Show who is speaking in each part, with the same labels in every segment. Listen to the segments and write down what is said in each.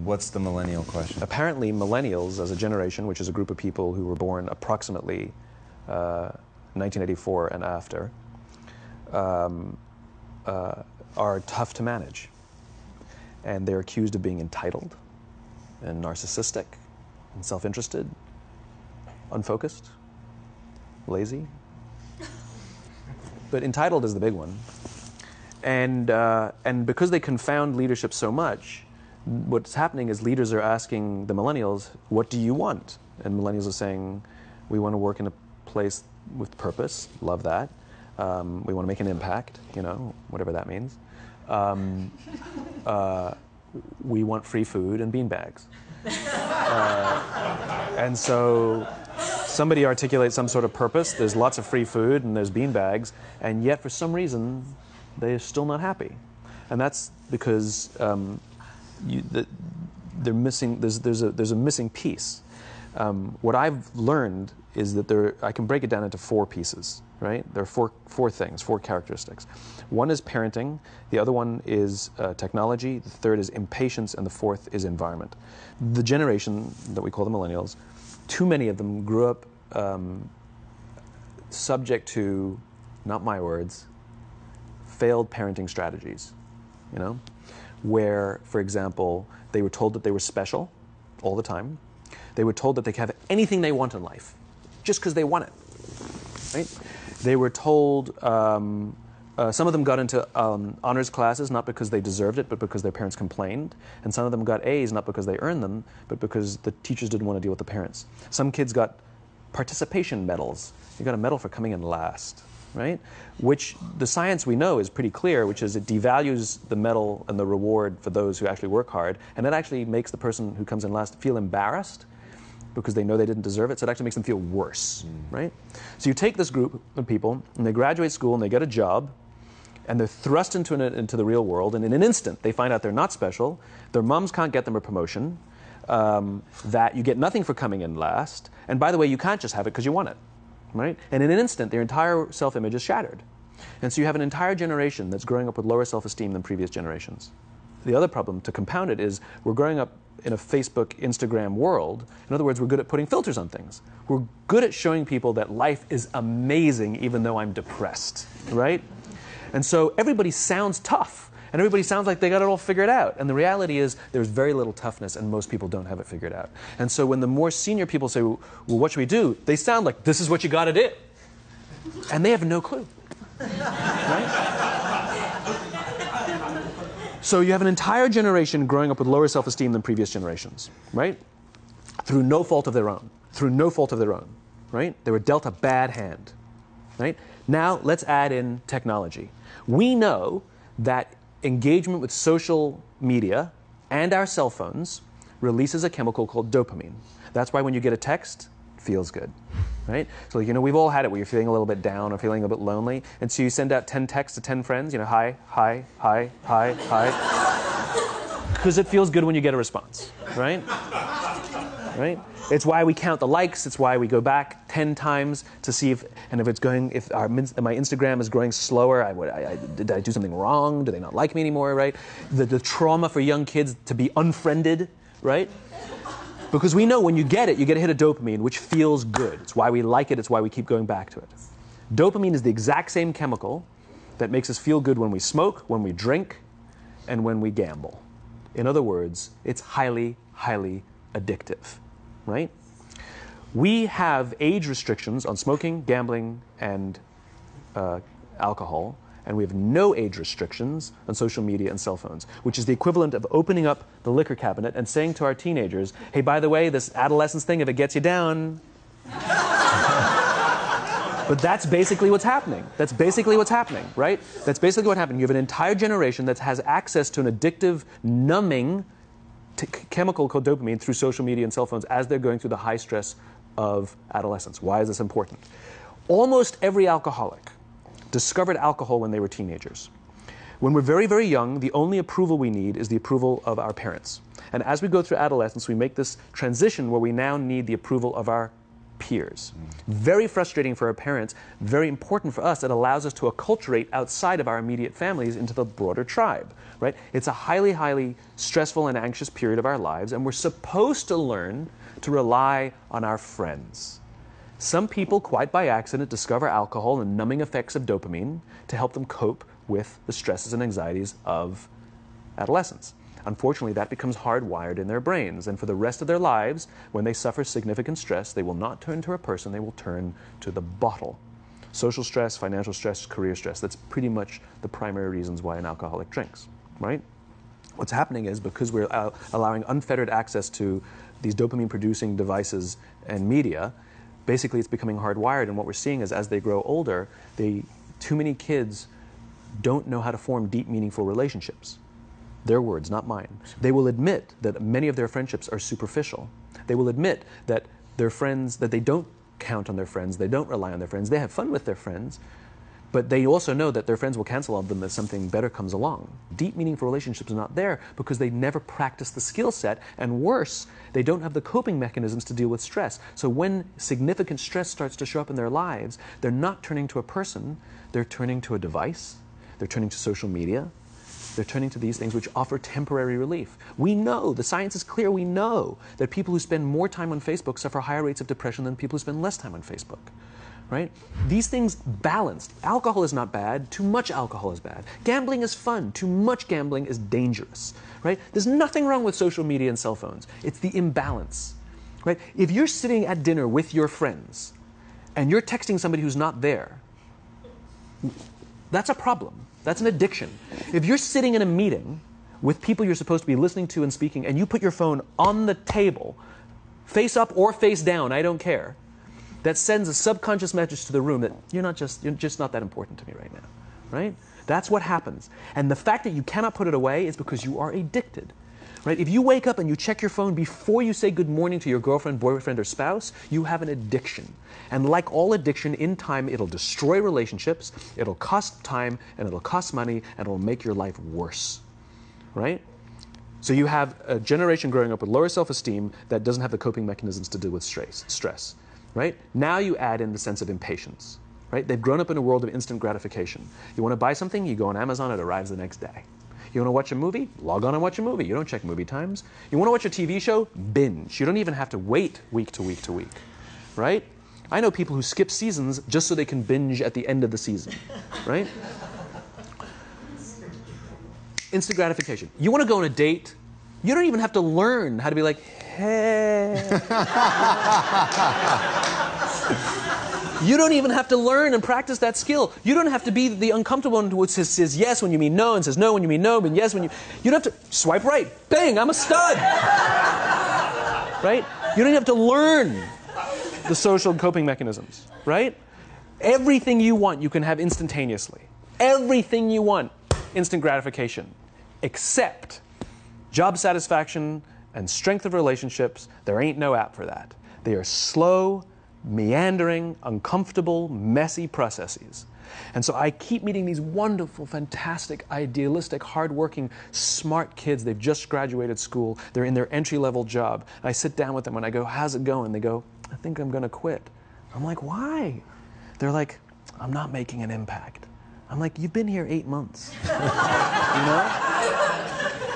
Speaker 1: What's the millennial question?
Speaker 2: Apparently, millennials, as a generation, which is a group of people who were born approximately 1984 and after, are tough to manage. And they're accused of being entitled and narcissistic and self-interested, unfocused, lazy. But entitled is the big one. And because they confound leadership so much, what's happening is leaders are asking the millennials, what do you want? And millennials are saying, we want to work in a place with purpose, love that. We want to make an impact, you know, whatever that means. We want free food and beanbags. And so somebody articulates some sort of purpose, there's lots of free food and there's beanbags, and yet for some reason they're still not happy. And that's because they're missing, there's a missing piece. What I've learned is that I can break it down into 4 pieces, right? There are four things, 4 characteristics. One is parenting, the other one is technology, the third is impatience, and the fourth is environment. The generation that we call the millennials, too many of them grew up subject to, not my words, failed parenting strategies, you know? Where, for example, they were told that they were special all the time. They were told that they could have anything they want in life, just because they want it, right? They were told, some of them got into honors classes, not because they deserved it, but because their parents complained. And some of them got A's, not because they earned them, but because the teachers didn't want to deal with the parents. Some kids got participation medals. You got a medal for coming in last, right? Which the science we know is pretty clear, which is it devalues the medal and the reward for those who actually work hard. And it actually makes the person who comes in last feel embarrassed because they know they didn't deserve it, so it actually makes them feel worse, right? So you take this group of people, and they graduate school, and they get a job, and they're thrust into the real world, and in an instant, they find out they're not special, their moms can't get them a promotion, that you get nothing for coming in last, and by the way, you can't just have it because you want it, right? And in an instant, their entire self-image is shattered. And so you have an entire generation that's growing up with lower self-esteem than previous generations. The other problem, to compound it, is we're growing up in a Facebook, Instagram world. In other words, we're good at putting filters on things. We're good at showing people that life is amazing even though I'm depressed, right? And so everybody sounds tough, and everybody sounds like they got it all figured out. And the reality is there's very little toughness, and most people don't have it figured out. And so when the more senior people say, well, what should we do? They sound like, this is what you got to do. And they have no clue, right? So you have an entire generation growing up with lower self-esteem than previous generations, right? Through no fault of their own. Through no fault of their own, right? They were dealt a bad hand, right? Now let's add in technology. We know that engagement with social media and our cell phones releases a chemical called dopamine. That's why when you get a text, it feels good, right? So, you know, we've all had it where you're feeling a little bit down or feeling a bit lonely, and so you send out 10 texts to 10 friends, you know, hi, hi, hi, hi, hi, because it feels good when you get a response, right? Right? It's why we count the likes. It's why we go back 10 times to see if my Instagram is growing slower, did I do something wrong? Do they not like me anymore, right? The trauma for young kids to be unfriended, right? Because we know when you get a hit of dopamine, which feels good. It's why we like it. It's why we keep going back to it. Dopamine is the exact same chemical that makes us feel good when we smoke, when we drink, and when we gamble. In other words, it's highly, highly addictive, right? We have age restrictions on smoking, gambling, and alcohol, and we have no age restrictions on social media and cell phones, which is the equivalent of opening up the liquor cabinet and saying to our teenagers, hey, by the way, this adolescence thing, if it gets you down. But that's basically what's happening. That's basically what's happening, right? That's basically what happened. You have an entire generation that has access to an addictive, numbing chemical called dopamine through social media and cell phones as they're going through the high stress of adolescence. Why is this important? Almost every alcoholic discovered alcohol when they were teenagers. When we're very, very young, the only approval we need is the approval of our parents. And as we go through adolescence, we make this transition where we now need the approval of our peers. Very frustrating for our parents, very important for us. It allows us to acculturate outside of our immediate families into the broader tribe, right? It's a highly, highly stressful and anxious period of our lives, and we're supposed to learn to rely on our friends. Some people, quite by accident, discover alcohol and numbing effects of dopamine to help them cope with the stresses and anxieties of adolescence. Unfortunately, that becomes hardwired in their brains, and for the rest of their lives, when they suffer significant stress, they will not turn to a person, they will turn to the bottle. Social stress, financial stress, career stress, that's pretty much the primary reasons why an alcoholic drinks, right? What's happening is, because we're allowing unfettered access to these dopamine-producing devices and media, basically it's becoming hardwired, and what we're seeing is, as they grow older, too many kids don't know how to form deep, meaningful relationships. Their words, not mine. They will admit that many of their friendships are superficial. They will admit that their friends, that they don't count on their friends, they don't rely on their friends, they have fun with their friends, but they also know that their friends will cancel on them if something better comes along. Deep, meaningful relationships are not there because they never practice the skill set, and worse, they don't have the coping mechanisms to deal with stress. So when significant stress starts to show up in their lives, they're not turning to a person, they're turning to a device, they're turning to social media, they're turning to these things which offer temporary relief. We know, the science is clear, we know that people who spend more time on Facebook suffer higher rates of depression than people who spend less time on Facebook, right? These things balanced. Alcohol is not bad, too much alcohol is bad. Gambling is fun, too much gambling is dangerous, right? There's nothing wrong with social media and cell phones. It's the imbalance, right? If you're sitting at dinner with your friends and you're texting somebody who's not there, that's a problem. That's an addiction. If you're sitting in a meeting with people you're supposed to be listening to and speaking, and you put your phone on the table, face up or face down, I don't care, that sends a subconscious message to the room that you're just not that important to me right now, right? That's what happens. And the fact that you cannot put it away is because you are addicted. Right? If you wake up and you check your phone before you say good morning to your girlfriend, boyfriend, or spouse, you have an addiction. And like all addiction, in time, it'll destroy relationships, it'll cost time, and it'll cost money, and it'll make your life worse. Right? So you have a generation growing up with lower self-esteem that doesn't have the coping mechanisms to deal with stress. Right? Now you add in the sense of impatience. Right? They've grown up in a world of instant gratification. You want to buy something, you go on Amazon, it arrives the next day. You want to watch a movie? Log on and watch a movie. You don't check movie times. You want to watch a TV show? Binge. You don't even have to wait week to week to week, right? I know people who skip seasons just so they can binge at the end of the season, right? Instant gratification. You want to go on a date? You don't even have to learn how to be like, hey. You don't even have to learn and practice that skill. You don't have to be the uncomfortable one who says yes when you mean no and says no when you mean no, but yes when you... You don't have to swipe right. Bang, I'm a stud. Right? You don't have to learn the social coping mechanisms. Right? Everything you want, you can have instantaneously. Everything you want, instant gratification. Except job satisfaction and strength of relationships, there ain't no app for that. They are slow, meandering, uncomfortable, messy processes. And so I keep meeting these wonderful, fantastic, idealistic, hardworking, smart kids. They've just graduated school. They're in their entry-level job. And I sit down with them and I go, how's it going? They go, I think I'm going to quit. I'm like, why? They're like, I'm not making an impact. I'm like, you've been here 8 months. You know?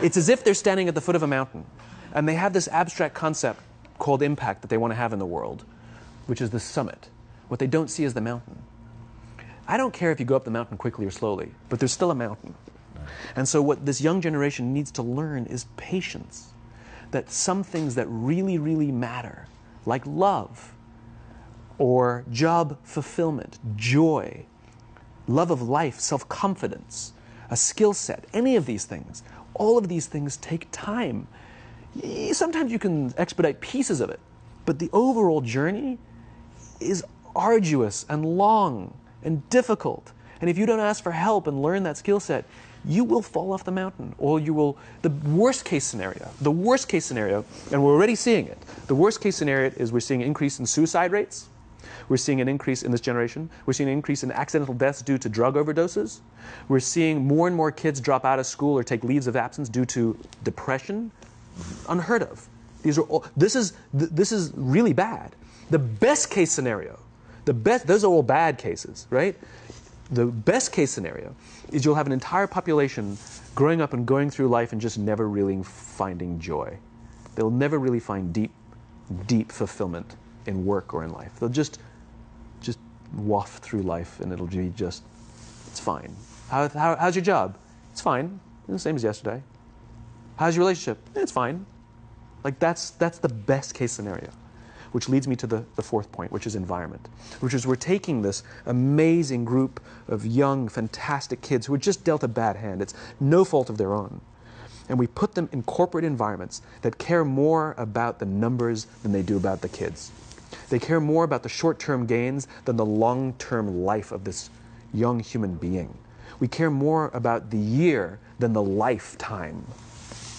Speaker 2: It's as if they're standing at the foot of a mountain and they have this abstract concept called impact that they want to have in the world, which is the summit. What they don't see is the mountain. I don't care if you go up the mountain quickly or slowly, but there's still a mountain. And so what this young generation needs to learn is patience. That some things that really, really matter, like love, or job fulfillment, joy, love of life, self-confidence, a skill set, any of these things, all of these things take time. Sometimes you can expedite pieces of it, but the overall journey is arduous and long and difficult. And if you don't ask for help and learn that skill set, you will fall off the mountain, or you will, the worst case scenario, and we're already seeing it, the worst case scenario is we're seeing an increase in suicide rates, we're seeing an increase in this generation, we're seeing an increase in accidental deaths due to drug overdoses, we're seeing more and more kids drop out of school or take leaves of absence due to depression, unheard of. These are all, this is really bad. The best case scenario, those are all bad cases, right? The best case scenario is you'll have an entire population growing up and going through life and just never really finding joy. They'll never really find deep fulfillment in work or in life. They'll just waft through life and it'll be just, it's fine. How's your job? It's fine. It's the same as yesterday. How's your relationship? It's fine. Like that's the best case scenario. Which leads me to the fourth point, which is environment. Which is we're taking this amazing group of young, fantastic kids who were just dealt a bad hand. It's no fault of their own. And we put them in corporate environments that care more about the numbers than they do about the kids. They care more about the short-term gains than the long-term life of this young human being. We care more about the year than the lifetime,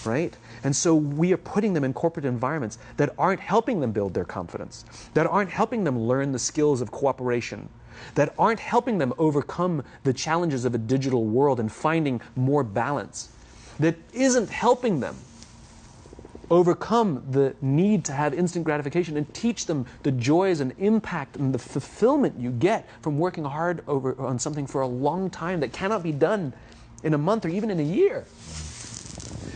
Speaker 2: right? And so we are putting them in corporate environments that aren't helping them build their confidence, that aren't helping them learn the skills of cooperation, that aren't helping them overcome the challenges of a digital world and finding more balance, that isn't helping them overcome the need to have instant gratification and teach them the joys and impact and the fulfillment you get from working hard on something for a long time that cannot be done in a month or even in a year.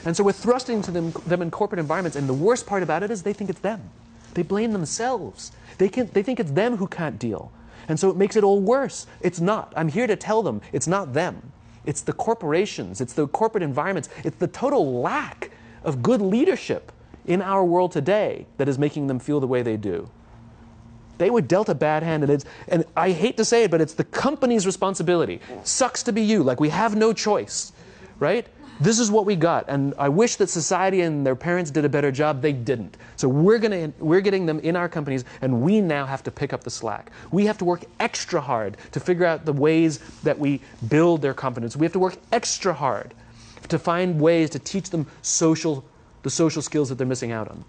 Speaker 2: And so we're thrusting to them in corporate environments, and the worst part about it is they think it's them. They blame themselves. They think it's them who can't deal. And so it makes it all worse. It's not. I'm here to tell them it's not them. It's the corporations. It's the corporate environments. It's the total lack of good leadership in our world today that is making them feel the way they do. They were dealt a bad hand, and I hate to say it, but it's the company's responsibility. Sucks to be you. Like, we have no choice, right? This is what we got, and I wish that society and their parents did a better job. They didn't. So we're getting them in our companies, and we now have to pick up the slack. We have to work extra hard to figure out the ways that we build their confidence. We have to work extra hard to find ways to teach them the social skills that they're missing out on.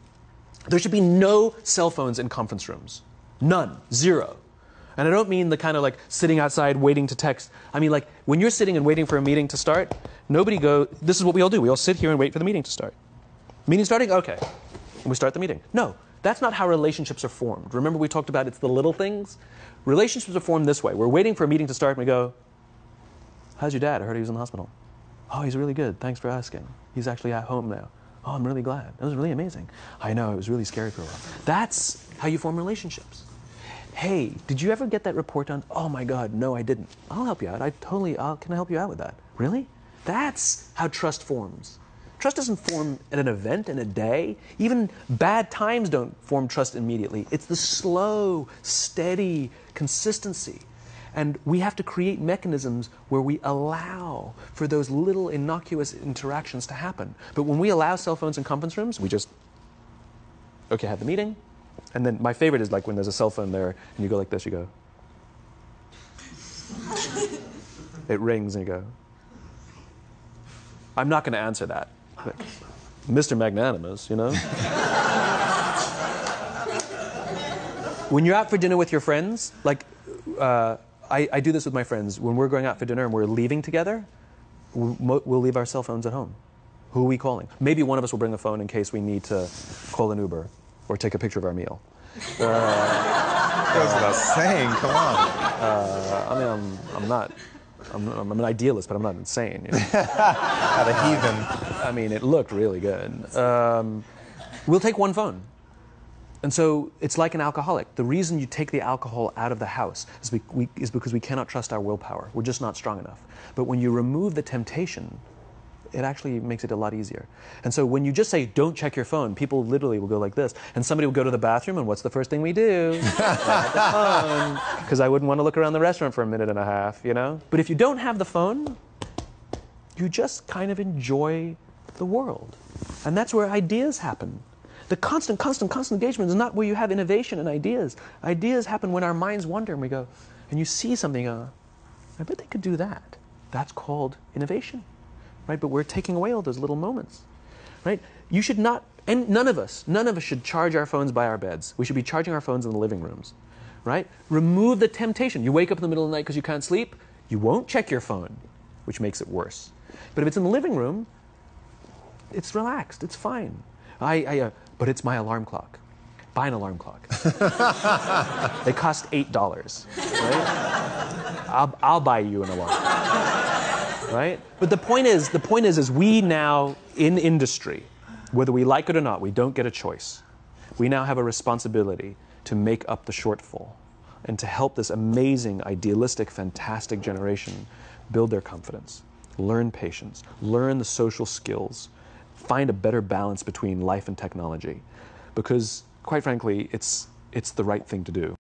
Speaker 2: There should be no cell phones in conference rooms. None. Zero. And I don't mean the kind of like sitting outside waiting to text. I mean like when you're sitting and waiting for a meeting to start, this is what we all do. We all sit here and wait for the meeting to start. Meeting starting? Okay. And we start the meeting. No, that's not how relationships are formed. Remember we talked about it's the little things? Relationships are formed this way. We're waiting for a meeting to start and we go, how's your dad? I heard he was in the hospital. Oh, he's really good. Thanks for asking. He's actually at home now. Oh, I'm really glad. That was really amazing. I know, it was really scary for a while. That's how you form relationships. Hey, did you ever get that report done? Oh my God, no, I didn't. I'll help you out. Can I help you out with that? Really? That's how trust forms. Trust doesn't form at an event in a day. Even bad times don't form trust immediately. It's the slow, steady consistency. And we have to create mechanisms where we allow for those little innocuous interactions to happen. But when we allow cell phones in conference rooms, we just, okay, have the meeting. And then my favorite is like when there's a cell phone there and you go like this, you go. It rings and you go. I'm not going to answer that. Like, Mr. Magnanimous, you know? When you're out for dinner with your friends, like, I do this with my friends. When we're going out for dinner and we're leaving together, we'll leave our cell phones at home. Who are we calling? Maybe one of us will bring a phone in case we need to call an Uber or take a picture of our meal.
Speaker 1: That's what I was saying. Come on.
Speaker 2: I'm an idealist, but I'm not insane. You know?
Speaker 1: Not a heathen.
Speaker 2: I mean, it looked really good. We'll take one phone. And so it's like an alcoholic. The reason you take the alcohol out of the house is because we cannot trust our willpower. We're just not strong enough. But when you remove the temptation, it actually makes it a lot easier. And so when you just say, don't check your phone, people literally will go like this. And somebody will go to the bathroom, and what's the first thing we do? Grab the phone. Because I wouldn't want to look around the restaurant for a minute and a half, you know? But if you don't have the phone, you just kind of enjoy the world. And that's where ideas happen. The constant engagement is not where you have innovation and ideas. Ideas happen when our minds wander and we go, and you see something, I bet they could do that. That's called innovation, right? But we're taking away all those little moments, right? You should not, and none of us should charge our phones by our beds. We should be charging our phones in the living rooms, right? Remove the temptation. You wake up in the middle of the night because you can't sleep, you won't check your phone, which makes it worse. But if it's in the living room, it's relaxed, it's fine. But it's my alarm clock. Buy an alarm clock. They cost $8, right? I'll buy you an alarm, right? But the point is we now in industry, whether we like it or not, we don't get a choice. We now have a responsibility to make up the shortfall and to help this amazing, idealistic, fantastic generation build their confidence, learn patience, learn the social skills, find a better balance between life and technology. Because, quite frankly, it's the right thing to do.